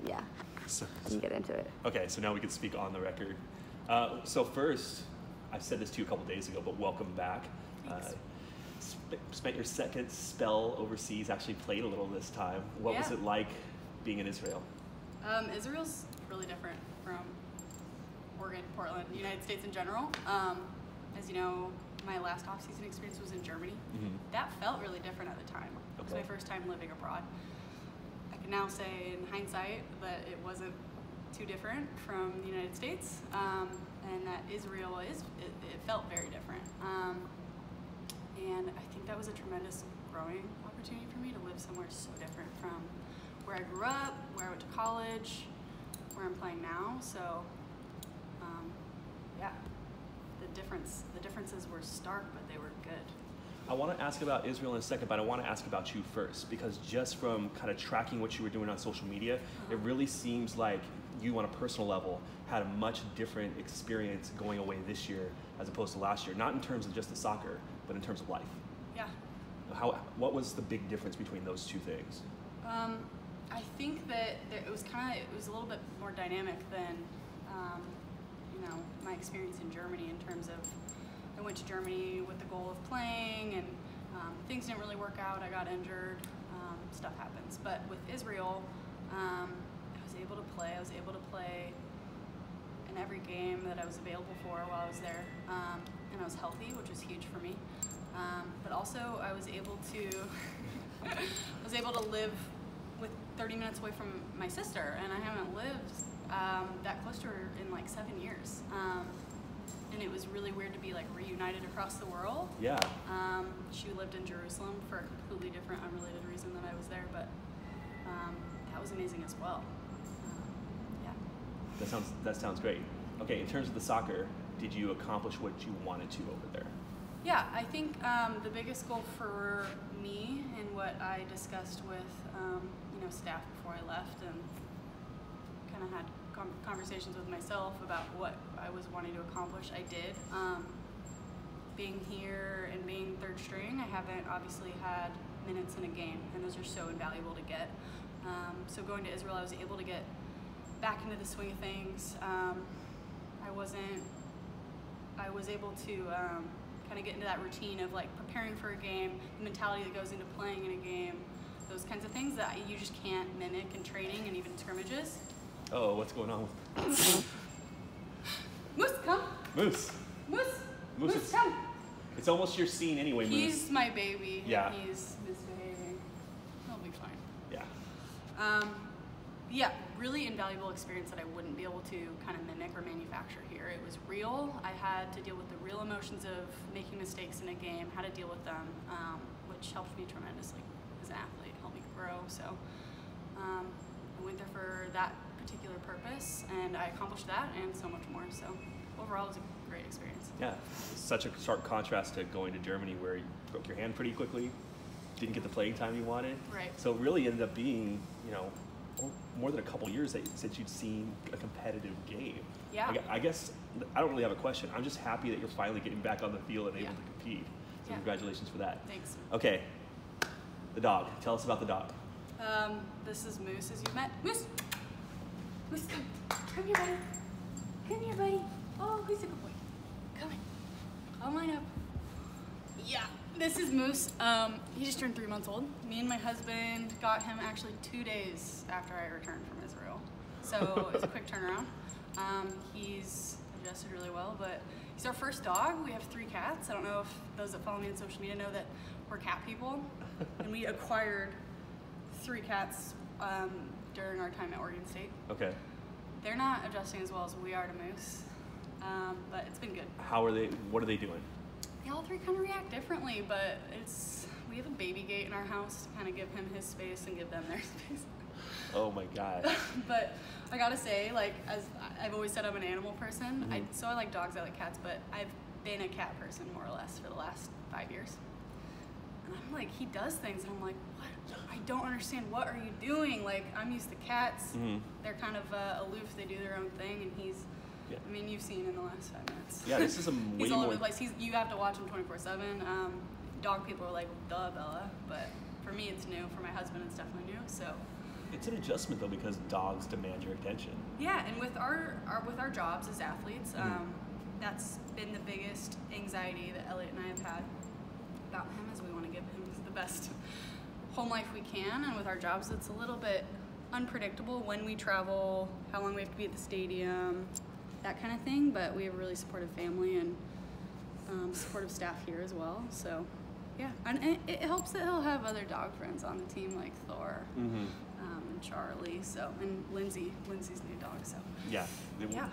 Yeah, So, I can get into it. okay, so now we can speak on the record. So first, I said this to you a couple days ago, but welcome back. Thanks. Spent your second spell overseas, actually played a little this time. What was Yeah. it like being in Israel? Israel's really different from Oregon, Portland, the United States in general. As you know, my last off-season experience was in Germany. Mm-hmm. That felt really different at the time. It was Okay. my first time living abroad. I can now say in hindsight that it wasn't too different from the United States, and that Israel it felt very different. And I think that was a tremendous growing opportunity for me to live somewhere so different from where I grew up, where I went to college, where I'm playing now. So, yeah, the differences were stark, but they were good. I want to ask about Israel in a second, but I want to ask about you first, because just from kind of tracking what you were doing on social media, it really seems like you on a personal level had a much different experience going away this year as opposed to last year, not in terms of just the soccer, but in terms of life. Yeah. What was the big difference between those two things? I think that it was a little bit more dynamic than, my experience in Germany in terms of, I went to Germany with the goal of playing, and things didn't really work out. I got injured, stuff happens. But with Israel, I was able to play. I was able to play in every game that I was available for while I was there, and I was healthy, which was huge for me. But also, I was able to live with 30 minutes away from my sister, and I haven't lived that close to her in like 7 years. And it was really weird to be like reunited across the world. Yeah. She lived in Jerusalem for a completely different, unrelated reason that I was there, but that was amazing as well. Yeah. That sounds great. Okay, in terms of the soccer, did you accomplish what you wanted to over there? Yeah, I think the biggest goal for me and what I discussed with staff before I left, and kind of had conversations with myself about what I was wanting to accomplish, I did. Being here and being third string, I haven't obviously had minutes in a game, and those are so invaluable to get. So going to Israel, I was able to get back into the swing of things. I was able to kind of get into that routine of like preparing for a game, the mentality that goes into playing in a game, those kinds of things that you just can't mimic in training and even scrimmages. Oh, what's going on with Mousse, come. Mousse? Mousse, come. It's almost your scene anyway, Mousse. He's my baby. Yeah. And he's misbehaving. He'll be fine. Yeah. Yeah, really invaluable experience that I wouldn't be able to kind of mimic or manufacture here. It was real. I had to deal with the real emotions of making mistakes in a game, how to deal with them, which helped me tremendously as an athlete, helped me grow. So I went there for that particular purpose, and I accomplished that and so much more. So overall, it was a great experience. Yeah, such a stark contrast to going to Germany where you broke your hand pretty quickly, didn't get the playing time you wanted. Right. So it really ended up being, more than a couple years since you'd seen a competitive game. Yeah. I guess I don't really have a question. I'm just happy that you're finally getting back on the field and able to compete. So congratulations for that. Thanks. Okay, the dog. Tell us about the dog. This is Mousse, as you've met. Mousse! Mousse, come. Come here, buddy. Come here, buddy. Oh, who's a good boy? Come on. I'll line up. Yeah, this is Mousse. He just turned 3 months old. Me and my husband got him actually 2 days after I returned from Israel. So it's a quick turnaround. He's adjusted really well, but he's our first dog. We have 3 cats. I don't know if those that follow me on social media know that we're cat people. And we acquired 3 cats during our time at Oregon State. Okay. They're not adjusting as well as we are to Mousse, but it's been good. How are they? What are they doing? They all 3 kind of react differently, but we have a baby gate in our house to kind of give him his space and give them their space. Oh my God. But I gotta say, like, as I've always said, I'm an animal person. Mm-hmm. So I like dogs, I like cats, but I've been a cat person more or less for the last 5 years. And I'm like, he does things, and I'm like, what? I don't understand. What are you doing? Like, I'm used to cats. Mm-hmm. They're kind of aloof. They do their own thing, and he's. Yeah. I mean, you've seen in the last 5 minutes. Yeah, this is a He's all over the place. You have to watch him 24/7. Dog people are like, duh, Bella. But for me, it's new. For my husband, it's definitely new. So It's an adjustment though, because dogs demand your attention. Yeah, and with our jobs as athletes, that's been the biggest anxiety that Elliot and I have had about him, is we want to give him the best home life we can, and with our jobs it's a little bit unpredictable when we travel, how long we have to be at the stadium, that kind of thing, but we have a really supportive family and supportive staff here as well, so yeah, and it helps that he'll have other dog friends on the team like Thor, and Charlie, so, and Lindsay's new dog, so. Yeah,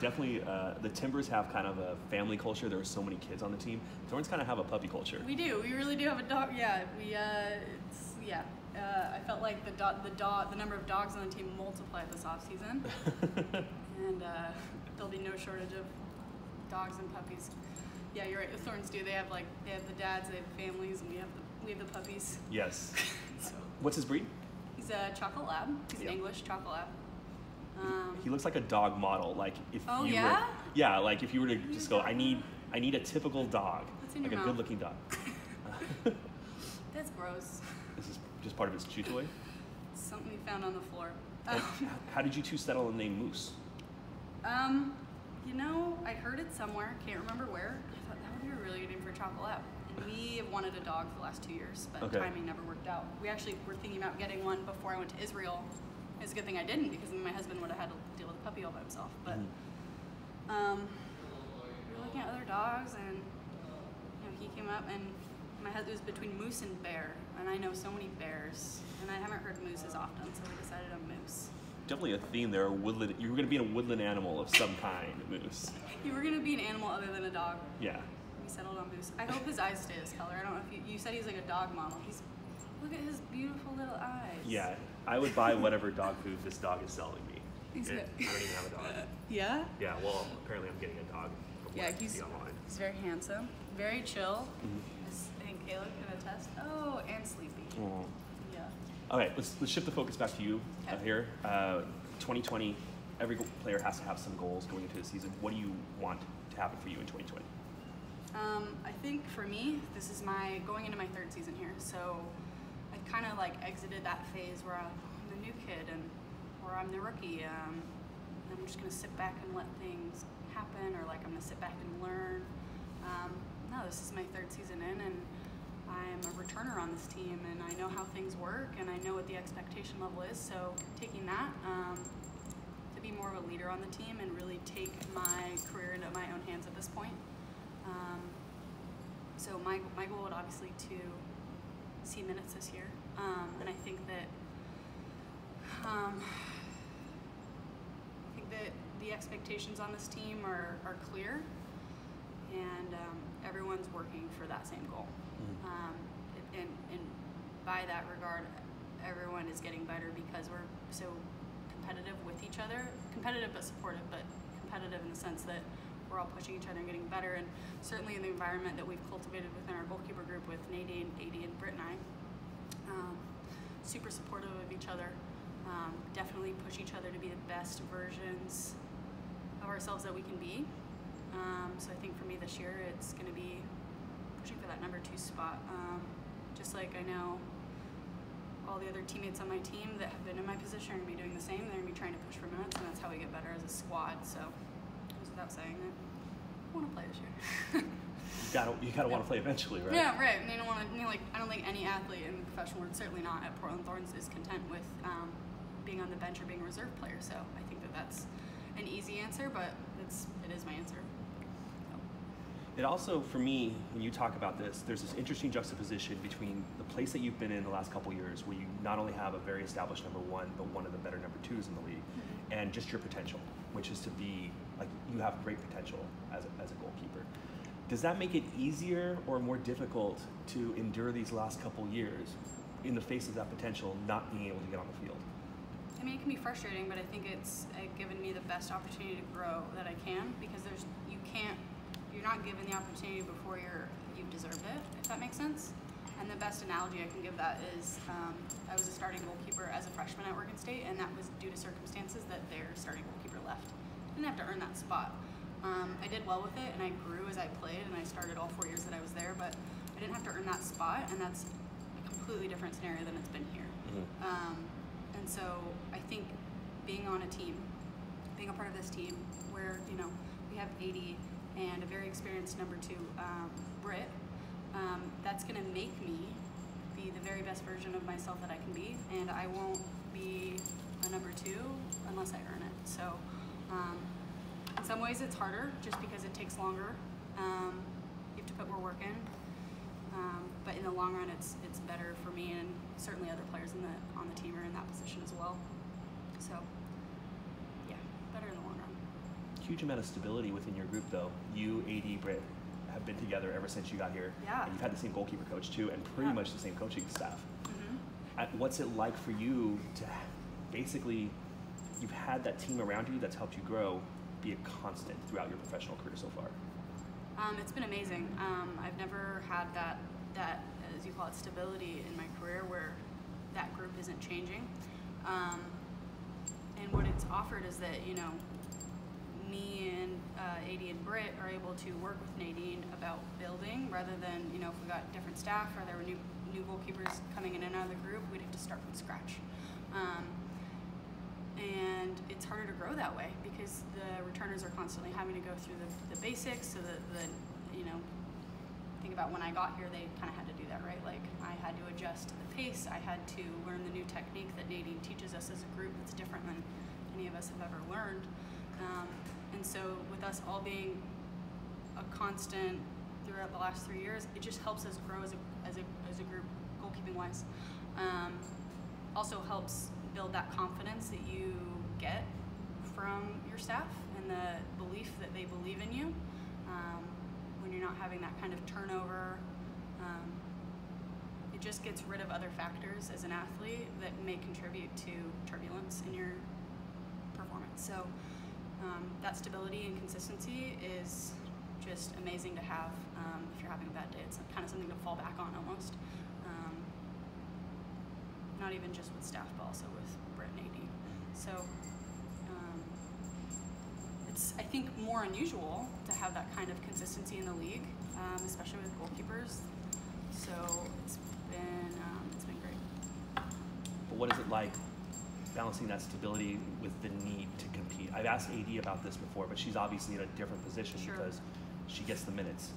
definitely, the Timbers have kind of a family culture. There are so many kids on the team. Thorns kind of have a puppy culture. We do, we really do have a dog, yeah, I felt like the number of dogs on the team multiplied this off season, and there'll be no shortage of dogs and puppies. Yeah, you're right. The Thorns do. They have the dads, they have the families, and we have the puppies. Yes. So. What's his breed? He's a chocolate lab. He's an English chocolate lab. He looks like a dog model. Like if oh, you yeah? were, yeah, like if you were to just go, I need a typical dog, like a good-looking dog. That's gross. This is just part of his chew toy. Something we found on the floor. How did you two settle on the name Mousse? You know, I heard it somewhere. Can't remember where. I thought that would be a really good name for a chocolate lab. And we have wanted a dog for the last 2 years, but timing never worked out. We actually were thinking about getting one before I went to Israel. It's a good thing I didn't, because then my husband would have had to deal with a puppy all by himself. But we were looking at other dogs, and he came up, and my husband was between Mousse and Bear, and I know so many bears, and I haven't heard Mousse as often, so we decided on Mousse. Definitely a theme there. Woodland. You were going to be a woodland animal of some kind, Mousse. You were going to be an animal other than a dog. Yeah. We settled on Mousse. I hope his eyes stay this color. I don't know if you said he's like a dog model. Look at his beautiful little eyes. Yeah, I would buy whatever dog food this dog is selling me. He's good. I don't even have a dog. Yeah? Yeah, well, apparently I'm getting a dog. Yeah, he's very handsome, very chill. As I think Caleb can attest. Oh, and sleepy. Aww. Yeah. All right, let's shift the focus back to you here. 2020, every player has to have some goals going into the season. What do you want to happen for you in 2020? I think for me, this is going into my third season here. So I kind of exited that phase where I'm the new kid and where I'm the rookie. I'm just gonna sit back and let things happen, or I'm gonna sit back and learn. No, this is my third season in, and I'm a returner on this team, and I know how things work, and I know what the expectation level is. So taking that to be more of a leader on the team and really take my career into my own hands at this point. So my goal would obviously to see minutes this year, and I think that the expectations on this team are clear, and everyone's working for that same goal. And by that regard, everyone is getting better because we're so competitive with each other. Competitive but supportive, but competitive in the sense that we're all pushing each other and getting better. And certainly in the environment that we've cultivated within our goalkeeper group with Nadine, Adie, and Britt and I, super supportive of each other. Definitely push each other to be the best versions of ourselves that we can be. So I think for me this year, it's going to be pushing for that number 2 spot. Just like I know all the other teammates on my team that have been in my position are going to be doing the same. They're going to be trying to push for minutes, and that's how we get better as a squad. So, goes without saying that I want to play this year. You gotta want to play eventually, right? Yeah, right. And I don't want to. I don't think any athlete in the professional world, certainly not at Portland Thorns, is content with being on the bench or being a reserve player. So I think that that's an easy answer, but it is my answer. It also, for me, when you talk about this, there's this interesting juxtaposition between the place that you've been in the last couple years, where you not only have a very established number 1, but one of the better number 2s in the league, and just your potential, which is to be, you have great potential as a goalkeeper. Does that make it easier or more difficult to endure these last couple years in the face of that potential, not being able to get on the field? I mean, it can be frustrating, but I think it's given me the best opportunity to grow that I can, because you're not given the opportunity before you've deserved it, if that makes sense. And the best analogy I can give that is I was a starting goalkeeper as a freshman at Oregon State, and that was due to circumstances that their starting goalkeeper left. I didn't have to earn that spot. I did well with it, and I grew as I played, and I started all 4 years that I was there, but I didn't have to earn that spot, and that's a completely different scenario than it's been here. And so I think being on a team, being a part of this team, where we have 80 and a very experienced number 2, Britt, that's going to make me be the very best version of myself that I can be, and I won't be a number 2 unless I earn it. So in some ways it's harder just because it takes longer. You have to put more work in, but in the long run it's better for me, and certainly other players on the team are in that position as well. So yeah, better in the long run. Huge amount of stability within your group though. You, AD, Britt have been together ever since you got here. Yeah. And you've had the same goalkeeper coach too, and pretty much the same coaching staff. Mm-hmm. What's it like for you to basically, you've had that team around you that's helped you grow, be a constant throughout your professional career so far? It's been amazing. I've never had that, as you call it, stability in my career where that group isn't changing. And what it's offered is that, me and AD and Britt are able to work with Nadine about building rather than, if we got different staff or there were new goalkeepers coming in and out of the group, we'd have to start from scratch. And it's harder to grow that way because the returners are constantly having to go through the basics, so that think about when I got here, they kind of had to do that, right? Like I had to adjust to the pace, I had to learn the new technique that Nadine teaches us as a group that's different than any of us have ever learned. And so with us all being a constant throughout the last 3 years, it just helps us grow as a group, goalkeeping wise. Also helps build that confidence that you get from your staff and the belief that they believe in you. When you're not having that kind of turnover, it just gets rid of other factors as an athlete that may contribute to turbulence in your performance. So that stability and consistency is just amazing to have. If you're having a bad day, it's kind of something to fall back on almost. Not even just with staff, but also with Britt and AD. So it's, I think, more unusual to have that kind of consistency in the league, especially with goalkeepers. So it's been great. But what is it like balancing that stability with the need to compete? I've asked AD about this before, but she's obviously in a different position because she gets the minutes.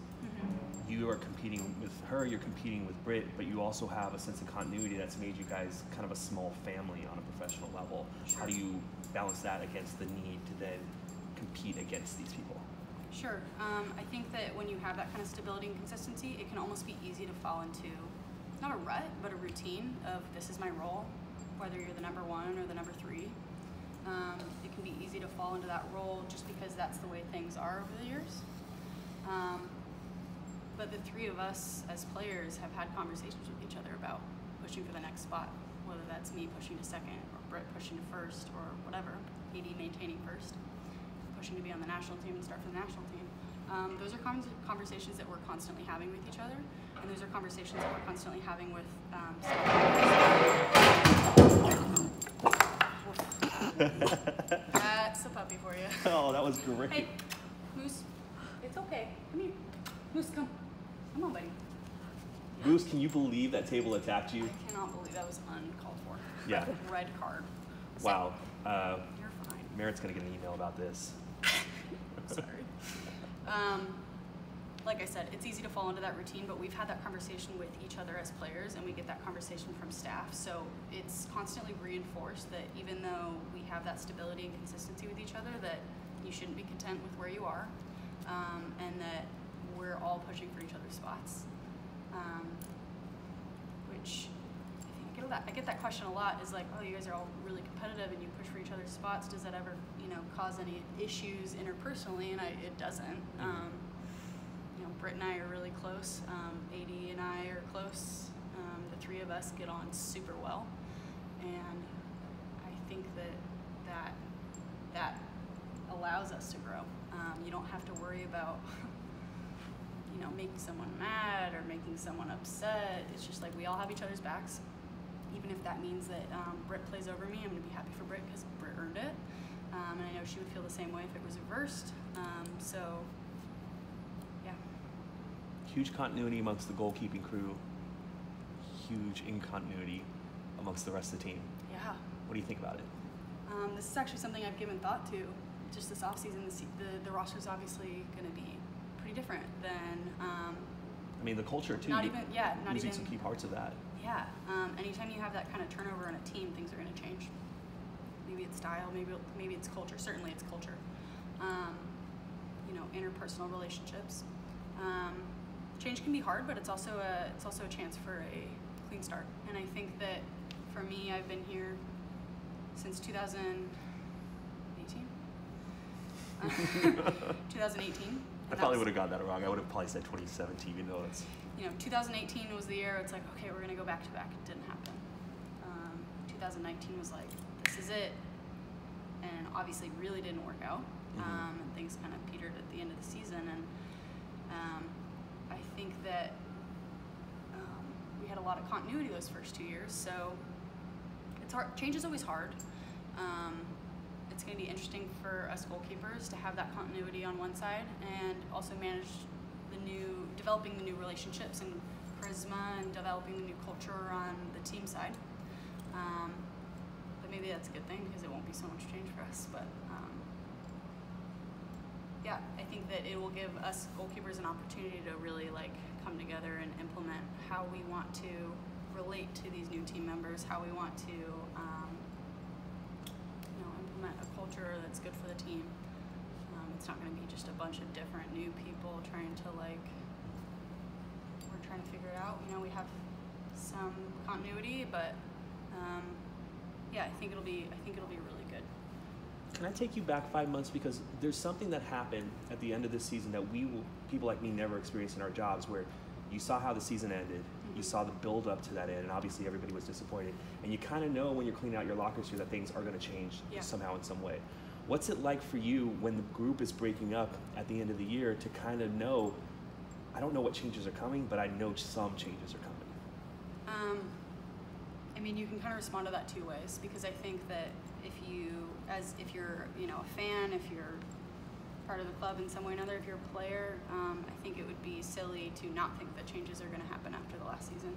You are competing with her, you're competing with Britt, but you also have a sense of continuity that's made you guys kind of a small family on a professional level. How do you balance that against the need to then compete against these people? Sure. I think that when you have that kind of stability and consistency, it can almost be easy to fall into, not a rut, but a routine of this is my role, whether you're the number 1 or the number 3. It can be easy to fall into that role just because that's the way things are over the years. But the 3 of us as players have had conversations with each other about pushing for the next spot, whether that's me pushing to second or Britt pushing to first or whatever, AD maintaining first, pushing to be on the national team and start for the national team. Those are conversations that we're constantly having with each other, and those are conversations that we're constantly having with That's a puppy for you. Oh, that was great. Hey, Mousse, it's okay. Come here. Mousse, come. Come on, buddy. Mousse, can you believe that table attacked you? I cannot believe that was uncalled for. Yeah. Red card. Wow. You're fine. Merritt's going to get an email about this. Sorry. Like I said, it's easy to fall into that routine, but we've had that conversation with each other as players, and we get that conversation from staff. So it's constantly reinforced that even though we have that stability and consistency with each other, that you shouldn't be content with where you are, and that we're all pushing for each other's spots. Which I get that question a lot, is like, oh, you guys are all really competitive and you push for each other's spots. Does that ever, cause any issues interpersonally? And it doesn't. Britt and I are really close. AD and I are close. The 3 of us get on super well, and I think that allows us to grow. You don't have to worry about making someone mad or making someone upset. It's just like we all have each other's backs. Even if that means that Britt plays over me, I'm going to be happy for Britt because Britt earned it. And I know she would feel the same way if it was reversed. So, yeah. Huge continuity amongst the goalkeeping crew. Huge incontinuity amongst the rest of the team. Yeah. What do you think about it? This is actually something I've given thought to. Just this offseason, the roster's obviously going to be pretty different than. I mean, the culture too. Not even losing some key parts of that. Yeah. Anytime you have that kind of turnover in a team, things are going to change. Maybe it's style, maybe it's culture. Certainly, it's culture. Interpersonal relationships. Change can be hard, but it's also a chance for a clean start. And I think that for me, I've been here since 2018. 2018. I probably would have got that wrong. I would have probably said 2017, even though it's. 2018 was the year. It's like, okay, we're gonna go back to back. It didn't happen. 2019 was like, this is it, and obviously really didn't work out. And things kind of petered at the end of the season, and I think that we had a lot of continuity those first 2 years. So it's hard. Change is always hard. It's going to be interesting for us goalkeepers to have that continuity on one side and also manage developing the new relationships and charisma and developing the new culture on the team side. But maybe that's a good thing because it won't be so much change for us. But I think that it will give us goalkeepers an opportunity to really come together and implement how we want to relate to these new team members, how we want to implement a culture that's good for the team. It's not going to be just a bunch of different new people trying to we're trying to figure it out. We have some continuity, but I think it'll be really good. Can I take you back 5 months, because there's something that happened at the end of this season that people like me never experienced in our jobs, where you saw how the season ended, you saw the build up to that end, and obviously everybody was disappointed, and you kind of know when you're cleaning out your lockers here that things are going to change somehow in some way. What's it like for you when the group is breaking up at the end of the year to kind of know, I don't know what changes are coming, but I know some changes are coming? You can kind of respond to that two ways, because I think that if you're a fan, if you're part of the club in some way or another, if you're a player, I think it would be silly to not think that changes are going to happen after the last season.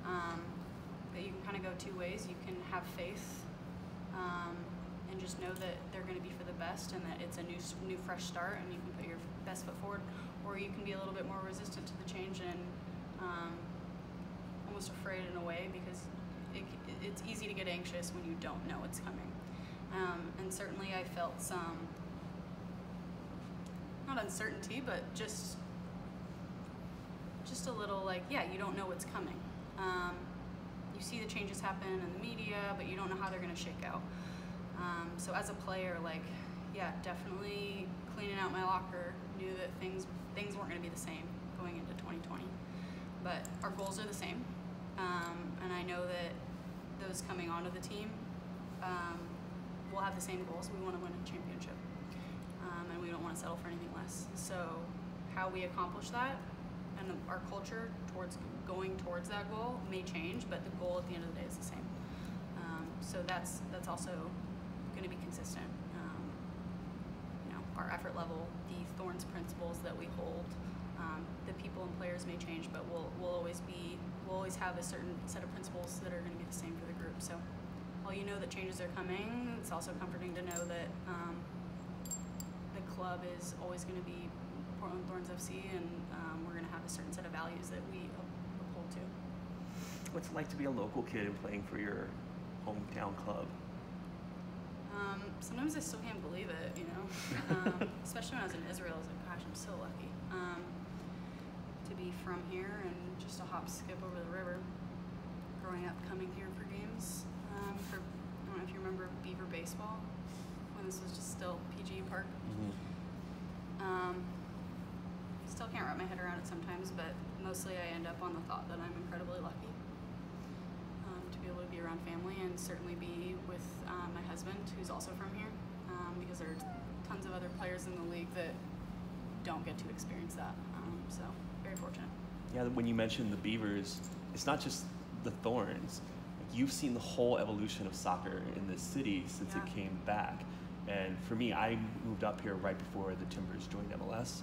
But you can kind of go two ways. You can have faith and just know that they're going to be for the best and that it's a new fresh start, and you can put your best foot forward, or you can be a little bit more resistant to the change and almost afraid in a way, because it's easy to get anxious when you don't know it's coming. And certainly I felt some, not uncertainty, but just a little you don't know what's coming. You see the changes happen in the media, but you don't know how they're going to shake out. So as a player, definitely cleaning out my locker, knew that things weren't going to be the same going into 2020. But our goals are the same, and I know that those coming onto the team will have the same goals. We want to win a championship, and we don't want to settle for anything less. So how we accomplish that and our culture going towards that goal may change, but the goal at the end of the day is the same. So that's also going to be consistent. Our effort level, the Thorns principles that we hold, the people and players may change, but we'll always have a certain set of principles that are going to be the same for the group. So while you know that changes are coming, it's also comforting to know that the club is always going to be Portland Thorns FC, and we're going to have a certain set of values that we uphold to. What's it like to be a local kid and playing for your hometown club? Sometimes I still can't believe it, especially when I was in Israel. I was like, gosh, I'm so lucky to be from here and just a hop skip over the river. Growing up, coming here for games. I don't know if you remember Beaver baseball, when this was just still PG Park. Still can't wrap my head around it sometimes, but mostly I end up on the thought that I'm incredibly lucky to be able to be around family, and certainly be with my husband, who's also from here, because there are tons of other players in the league that don't get to experience that. So very fortunate. Yeah, when you mentioned the Beavers, it's not just the Thorns. You've seen the whole evolution of soccer in this city since it came back. And for me, I moved up here right before the Timbers joined MLS.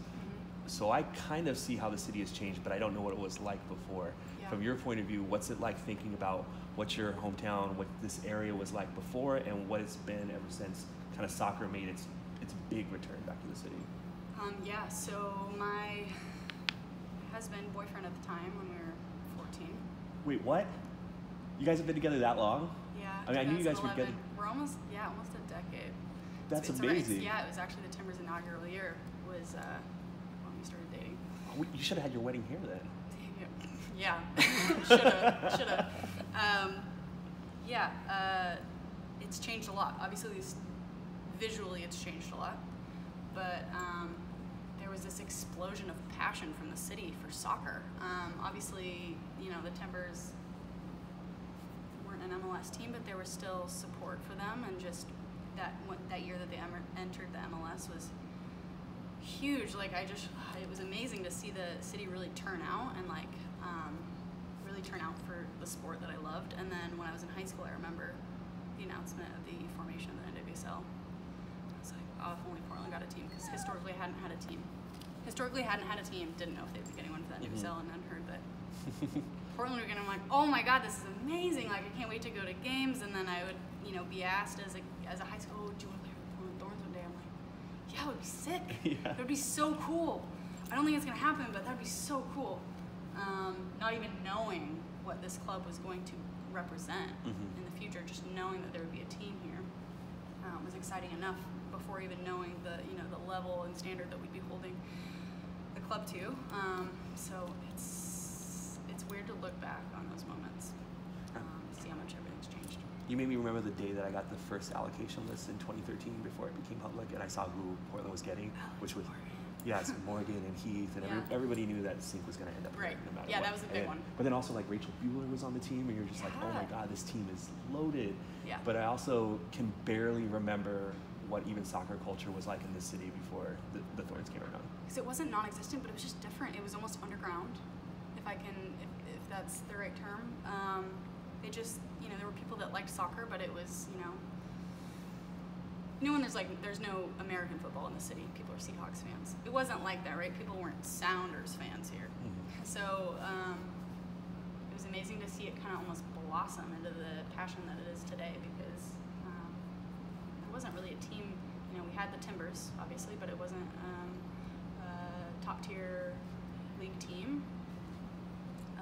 So I kind of see how the city has changed, but I don't know what it was like before. Yeah. From your point of view, what's it like thinking about what your hometown, what this area was like before, and what it's been ever since kind of soccer made its big return back to the city? Yeah, so my husband, boyfriend at the time when we were 14. Wait, what? You guys have been together that long? Yeah. I mean, I knew you guys were 2011. together. We're almost a decade. That's It's amazing. yeah, it was actually the Timbers' inaugural year was when we started dating. You should have had your wedding here then. Yeah, shoulda. It's changed a lot. Obviously, visually it's changed a lot, but there was this explosion of passion from the city for soccer. Obviously, the Timbers weren't an MLS team, but there was still support for them, and just that year that they entered the MLS was huge. It was amazing to see the city really turn out and really turn out for the sport that I loved. And then when I was in high school, I remember the announcement of the formation of the NWSL. I was like, oh, if only Portland got a team, because historically I hadn't had a team. Didn't know if they'd be getting one for the NWSL, and then heard that Portland were getting. I'm like, oh my God, this is amazing! Like, I can't wait to go to games. And then I would, be asked as a high school, do you want to play for the Portland Thorns one day? I'm like, yeah, it would be sick. Yeah. It would be so cool. I don't think it's gonna happen, but that'd be so cool. Not even knowing what this club was going to represent in the future, just knowing that there would be a team here was exciting enough before even knowing the level and standard that we'd be holding the club to. So it's weird to look back on those moments, see how much everything's changed. You made me remember the day that I got the first allocation list in 2013 before it became public, and I saw who Portland was getting, which was Morgan and Heath, and everybody knew that Sink was going to end up Right. no matter Yeah, what. that was a big one. But then also Rachel Bueller was on the team, and you're just like, oh my God, this team is loaded. Yeah. But I also can barely remember what even soccer culture was like in this city before the Thorns came around. Because it wasn't non-existent, but it was just different. It was almost underground, if that's the right term. They just, there were people that liked soccer, but it was, when there's no American football in the city, people are Seahawks fans. It wasn't like that, right? People weren't Sounders fans here. So it was amazing to see it kind of almost blossom into the passion that it is today, because there wasn't really a team. We had the Timbers, obviously, but it wasn't a top-tier league team. It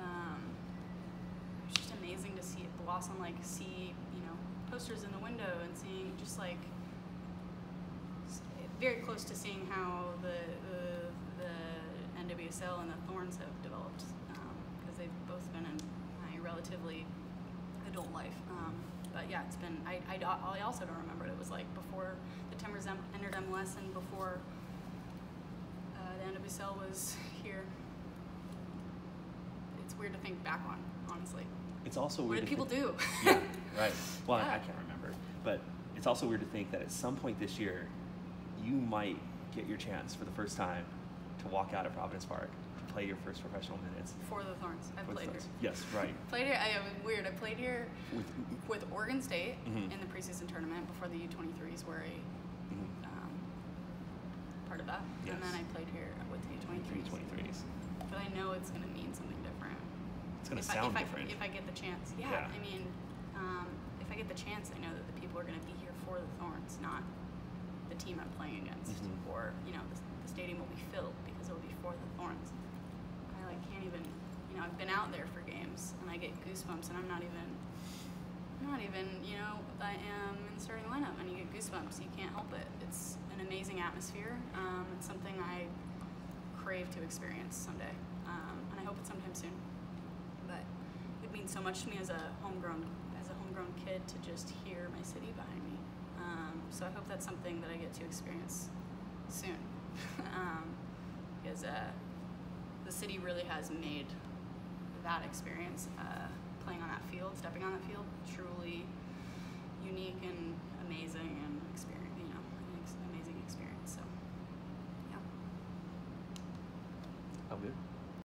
was just amazing to see it blossom, see posters in the window and seeing just very close to seeing how the NWSL and the Thorns have developed, because they've both been in a relatively adult life. But yeah, it's been. I also don't remember what it was like before the Timbers entered MLS and before the NWSL was here. It's weird to think back on, honestly. It's also weird. What did people do? Yeah, right. Well, Yeah. I can't remember, but it's also weird to think that at some point this year, you might get your chance for the first time to walk out at Providence Park to play your first professional minutes. For the Thorns. I've played here. Yes, right. Played here. It was weird. I played here with Oregon State Mhm. in the preseason tournament before the U23s were part of that. Yes. And then I played here with the U23s. U23s. But I know it's going to mean something different. It's going to sound different. If I get the chance. Yeah. Yeah. I mean, if I get the chance, I know that the people are going to be here for the Thorns, not the team I'm playing against. Or, the stadium will be filled because it will be for the Thorns. I can't even, I've been out there for games and I get goosebumps, and I'm not even, I am in the starting lineup and you get goosebumps. You can't help it. It's an amazing atmosphere. It's something I crave to experience someday, and I hope it's sometime soon. But it means so much to me as a homegrown kid to just hear my city behind me. So I hope that's something that I get to experience soon, because the city really has made that experience, playing on that field, stepping on that field, truly unique and amazing, and amazing experience. So, yeah. Oh, good.